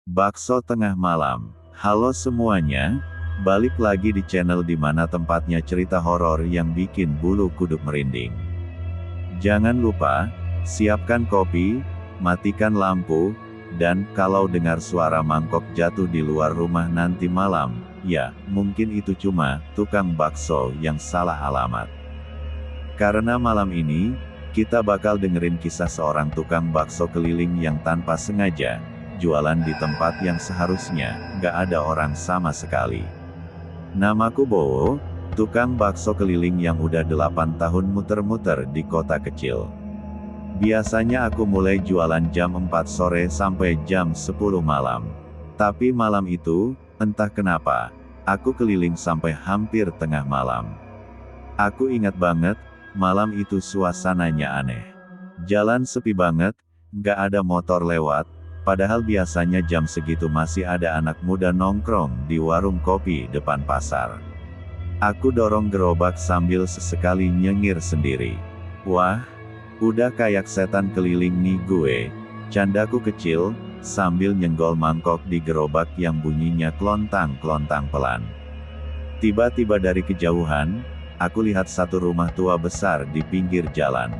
Bakso tengah malam. Halo semuanya, balik lagi di channel dimana tempatnya cerita horor yang bikin bulu kuduk merinding. Jangan lupa, siapkan kopi, matikan lampu, dan kalau dengar suara mangkok jatuh di luar rumah nanti malam, ya, mungkin itu cuma tukang bakso yang salah alamat. Karena malam ini, kita bakal dengerin kisah seorang tukang bakso keliling yang tanpa sengaja jualan di tempat yang seharusnya nggak ada orang sama sekali. Namaku Bowo, tukang bakso keliling yang udah 8 tahun muter-muter di kota kecil. Biasanya aku mulai jualan jam 4 sore sampai jam 10 malam. Tapi malam itu, entah kenapa, aku keliling sampai hampir tengah malam. Aku ingat banget, malam itu suasananya aneh. Jalan sepi banget, nggak ada motor lewat. Padahal biasanya jam segitu masih ada anak muda nongkrong di warung kopi depan pasar. Aku dorong gerobak sambil sesekali nyengir sendiri. Wah, udah kayak setan keliling nih gue, candaku kecil, sambil nyenggol mangkok di gerobak yang bunyinya klontang-klontang pelan. Tiba-tiba dari kejauhan, aku lihat satu rumah tua besar di pinggir jalan.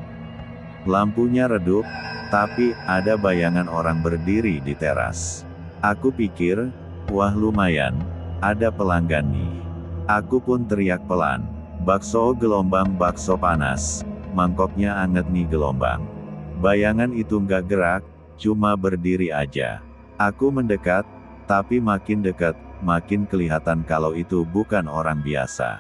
Lampunya redup, tapi ada bayangan orang berdiri di teras. Aku pikir, wah lumayan, ada pelanggan nih. Aku pun teriak pelan, bakso gelombang bakso panas, mangkoknya anget nih gelombang. Bayangan itu nggak gerak, cuma berdiri aja. Aku mendekat, tapi makin dekat, makin kelihatan kalau itu bukan orang biasa.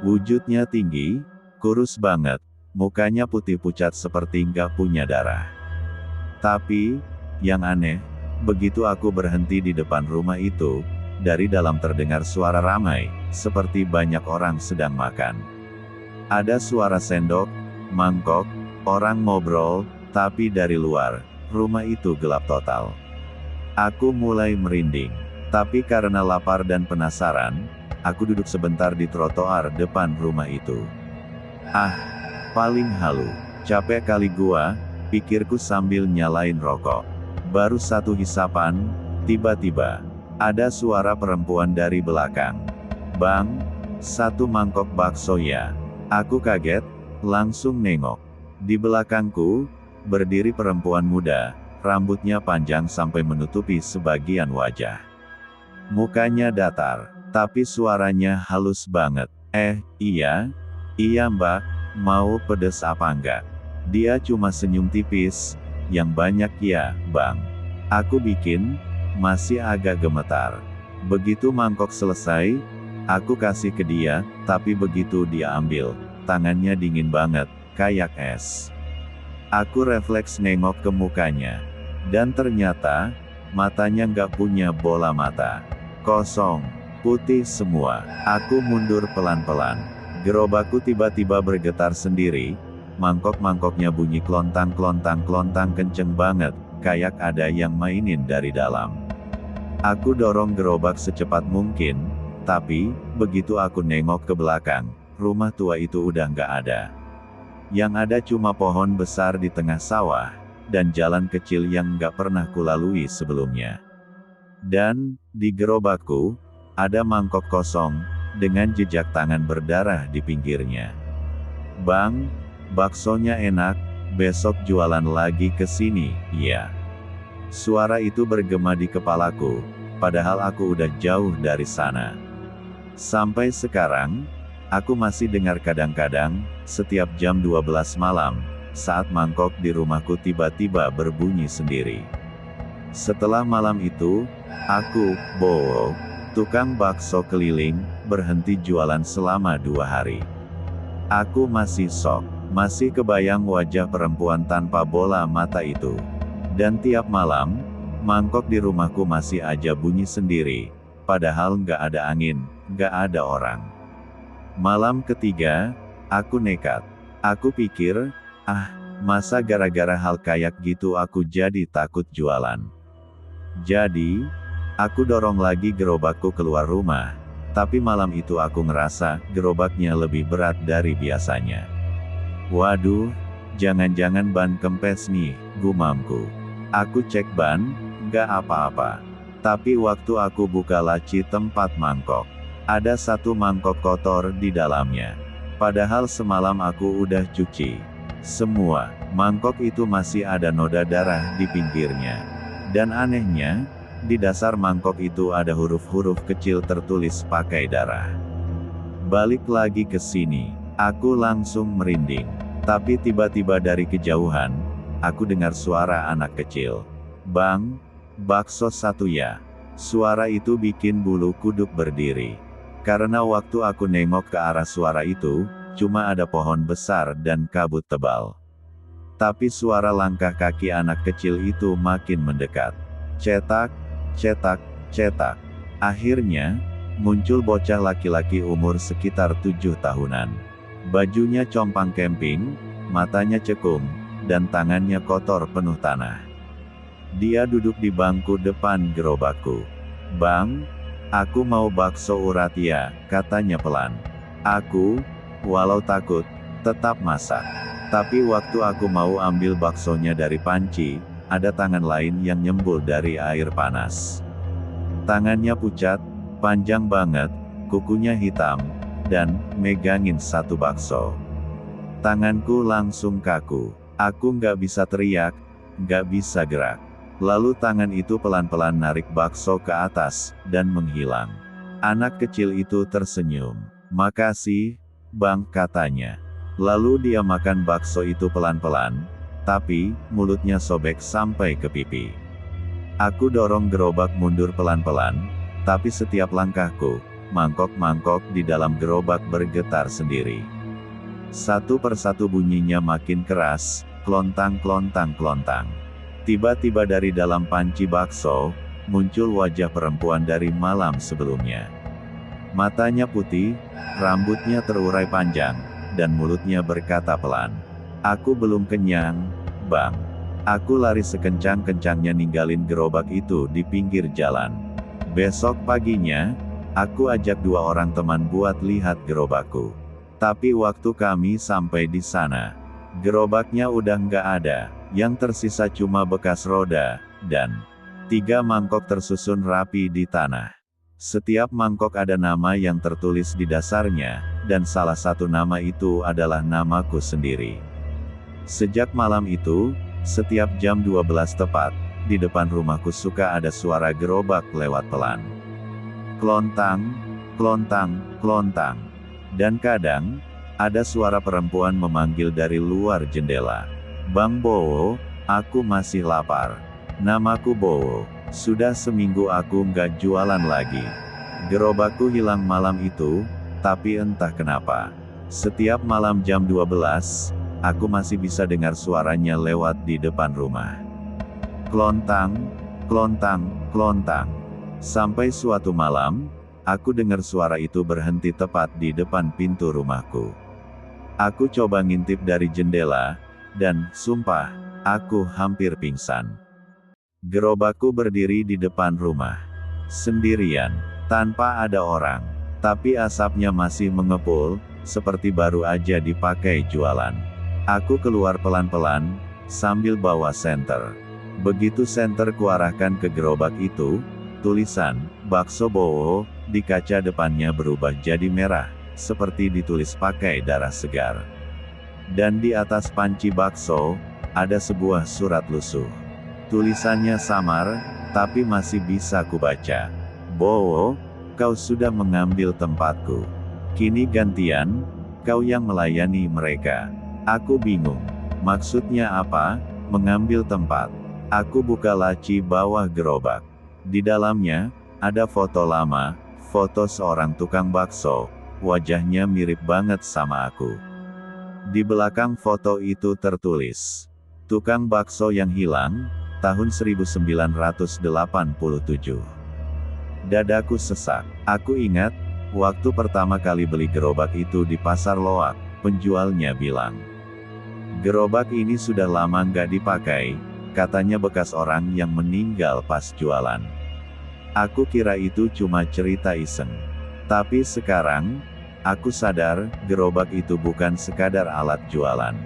Wujudnya tinggi, kurus banget. Mukanya putih pucat seperti nggak punya darah. Tapi, yang aneh, begitu aku berhenti di depan rumah itu, dari dalam terdengar suara ramai, seperti banyak orang sedang makan. Ada suara sendok, mangkok, orang ngobrol, tapi dari luar, rumah itu gelap total. Aku mulai merinding. Tapi karena lapar dan penasaran, aku duduk sebentar di trotoar depan rumah itu. Paling halu, capek kali gua, pikirku sambil nyalain rokok. Baru satu hisapan, tiba-tiba, ada suara perempuan dari belakang. Bang, satu mangkok bakso ya. Aku kaget, langsung nengok. Di belakangku, berdiri perempuan muda, rambutnya panjang sampai menutupi sebagian wajah. Mukanya datar, tapi suaranya halus banget. Iya mbak. Mau pedes apa enggak? Dia cuma senyum tipis, yang banyak ya, bang. Aku bikin, masih agak gemetar. Begitu mangkok selesai, aku kasih ke dia, tapi begitu dia ambil, tangannya dingin banget, kayak es. Aku refleks nengok ke mukanya. Dan ternyata, matanya nggak punya bola mata. Kosong, putih semua. Aku mundur pelan-pelan. Gerobakku tiba-tiba bergetar sendiri, mangkok-mangkoknya bunyi klontang-klontang-klontang kenceng banget, kayak ada yang mainin dari dalam. Aku dorong gerobak secepat mungkin, tapi, begitu aku nengok ke belakang, rumah tua itu udah nggak ada. Yang ada cuma pohon besar di tengah sawah, dan jalan kecil yang nggak pernah kulalui sebelumnya. Dan, di gerobakku, ada mangkok kosong, dengan jejak tangan berdarah di pinggirnya. Bang, baksonya enak, besok jualan lagi ke sini, ya. Suara itu bergema di kepalaku, padahal aku udah jauh dari sana. Sampai sekarang, aku masih dengar kadang-kadang, setiap jam 12 malam, saat mangkok di rumahku tiba-tiba berbunyi sendiri. Setelah malam itu, aku, Bowo, tukang bakso keliling, berhenti jualan selama 2 hari. Aku masih shock, masih kebayang wajah perempuan tanpa bola mata itu. Dan tiap malam, mangkok di rumahku masih aja bunyi sendiri, padahal nggak ada angin, nggak ada orang. Malam ketiga, aku nekat. Aku pikir, masa gara-gara hal kayak gitu aku jadi takut jualan. Jadi, aku dorong lagi gerobakku keluar rumah, tapi malam itu aku ngerasa gerobaknya lebih berat dari biasanya. Waduh, jangan-jangan ban kempes nih, gumamku. Aku cek ban, nggak apa-apa. Tapi waktu aku buka laci tempat mangkok, ada satu mangkok kotor di dalamnya. Padahal semalam aku udah cuci semua. Mangkok itu masih ada noda darah di pinggirnya. Dan anehnya, di dasar mangkok itu ada huruf-huruf kecil tertulis pakai darah. Balik lagi ke sini, aku langsung merinding. Tapi tiba-tiba dari kejauhan, aku dengar suara anak kecil. "Bang, bakso satu ya." Suara itu bikin bulu kuduk berdiri. Karena waktu aku nengok ke arah suara itu, cuma ada pohon besar dan kabut tebal. Tapi suara langkah kaki anak kecil itu makin mendekat. Cetak, cetak, cetak. Akhirnya, muncul bocah laki-laki umur sekitar 7 tahunan. Bajunya compang camping, matanya cekung, dan tangannya kotor penuh tanah. Dia duduk di bangku depan gerobakku. "Bang, aku mau bakso urat ya," katanya pelan. Aku, walau takut, tetap masak. Tapi waktu aku mau ambil baksonya dari panci, ada tangan lain yang nyembul dari air panas. Tangannya pucat, panjang banget, kukunya hitam, dan megangin satu bakso. Tanganku langsung kaku. Aku nggak bisa teriak, nggak bisa gerak. Lalu tangan itu pelan-pelan narik bakso ke atas, dan menghilang. Anak kecil itu tersenyum. "Makasih, Bang," katanya. Lalu dia makan bakso itu pelan-pelan, tapi mulutnya sobek sampai ke pipi. Aku dorong gerobak mundur pelan-pelan, tapi setiap langkahku, mangkok-mangkok di dalam gerobak bergetar sendiri. Satu persatu bunyinya makin keras, klontang klontang klontang. Tiba-tiba dari dalam panci bakso, muncul wajah perempuan dari malam sebelumnya. Matanya putih, rambutnya terurai panjang, dan mulutnya berkata pelan, "Aku belum kenyang, Bang." Aku lari sekencang-kencangnya ninggalin gerobak itu di pinggir jalan. Besok paginya, aku ajak 2 orang teman buat lihat gerobakku. Tapi waktu kami sampai di sana, gerobaknya udah nggak ada. Yang tersisa cuma bekas roda, dan 3 mangkok tersusun rapi di tanah. Setiap mangkok ada nama yang tertulis di dasarnya, dan salah satu nama itu adalah namaku sendiri. Sejak malam itu, setiap jam 12 tepat, di depan rumahku suka ada suara gerobak lewat pelan. Klontang, klontang, klontang. Dan kadang, ada suara perempuan memanggil dari luar jendela. "Bang Bowo, aku masih lapar. Namaku Bowo. Sudah seminggu aku nggak jualan lagi." Gerobakku hilang malam itu, tapi entah kenapa, setiap malam jam 12, aku masih bisa dengar suaranya lewat di depan rumah. Klontang, klontang, klontang. Sampai suatu malam, aku dengar suara itu berhenti tepat di depan pintu rumahku. Aku coba ngintip dari jendela, dan, sumpah, aku hampir pingsan. Gerobakku berdiri di depan rumah. Sendirian, tanpa ada orang. Tapi asapnya masih mengepul, seperti baru aja dipakai jualan. Aku keluar pelan-pelan, sambil bawa senter. Begitu senter kuarahkan ke gerobak itu, tulisan, "Bakso Bowo," di kaca depannya berubah jadi merah, seperti ditulis pakai darah segar. Dan di atas panci bakso, ada sebuah surat lusuh. Tulisannya samar, tapi masih bisa kubaca. "Bowo, kau sudah mengambil tempatku. Kini gantian, kau yang melayani mereka." Aku bingung. Maksudnya apa, mengambil tempat? Aku buka laci bawah gerobak. Di dalamnya, ada foto lama, foto seorang tukang bakso. Wajahnya mirip banget sama aku. Di belakang foto itu tertulis, "Tukang bakso yang hilang, tahun 1987. Dadaku sesak. Aku ingat, waktu pertama kali beli gerobak itu di Pasar Loak, penjualnya bilang, "Gerobak ini sudah lama nggak dipakai, katanya bekas orang yang meninggal pas jualan." Aku kira itu cuma cerita iseng. Tapi sekarang, aku sadar, gerobak itu bukan sekadar alat jualan.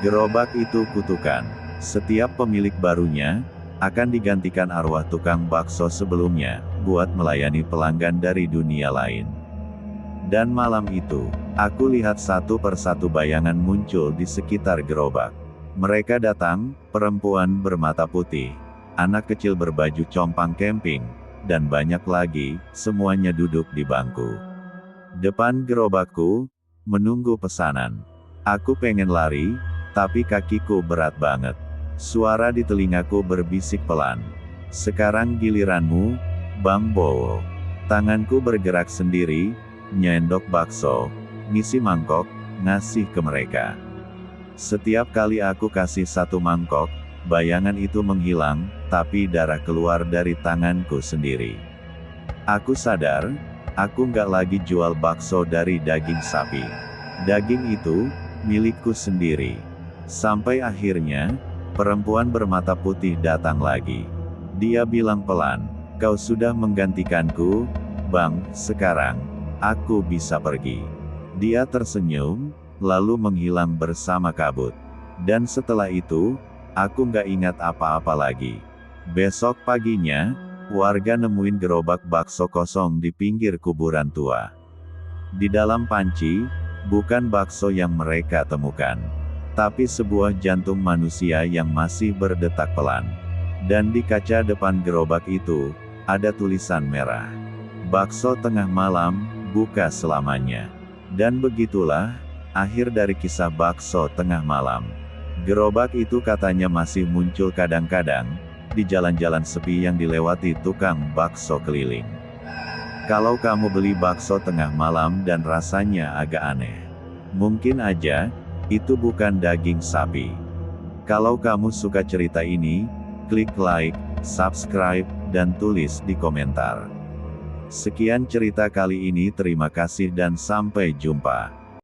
Gerobak itu kutukan. Setiap pemilik barunya, akan digantikan arwah tukang bakso sebelumnya, buat melayani pelanggan dari dunia lain. Dan malam itu, aku lihat satu persatu bayangan muncul di sekitar gerobak. Mereka datang, perempuan bermata putih, anak kecil berbaju compang camping, dan banyak lagi, semuanya duduk di bangku depan gerobakku, menunggu pesanan. Aku pengen lari, tapi kakiku berat banget. Suara di telingaku berbisik pelan. Sekarang giliranmu, Bang Bowo. Tanganku bergerak sendiri, nyendok bakso, ngisi mangkok, ngasih ke mereka. Setiap kali aku kasih satu mangkok, bayangan itu menghilang, tapi darah keluar dari tanganku sendiri. Aku sadar, aku nggak lagi jual bakso dari daging sapi. Daging itu, milikku sendiri. Sampai akhirnya, perempuan bermata putih datang lagi. Dia bilang pelan, "Kau sudah menggantikanku, Bang, sekarang, aku bisa pergi." Dia tersenyum, lalu menghilang bersama kabut. Dan setelah itu, aku nggak ingat apa-apa lagi. Besok paginya, warga nemuin gerobak bakso kosong di pinggir kuburan tua. Di dalam panci, bukan bakso yang mereka temukan, tapi sebuah jantung manusia yang masih berdetak pelan. Dan di kaca depan gerobak itu, ada tulisan merah. Bakso tengah malam, buka selamanya. Dan begitulah, akhir dari kisah bakso tengah malam. Gerobak itu katanya masih muncul kadang-kadang, di jalan-jalan sepi yang dilewati tukang bakso keliling. Kalau kamu beli bakso tengah malam dan rasanya agak aneh, mungkin aja, itu bukan daging sapi. Kalau kamu suka cerita ini, klik like, subscribe, dan tulis di komentar. Sekian cerita kali ini, terima kasih dan sampai jumpa.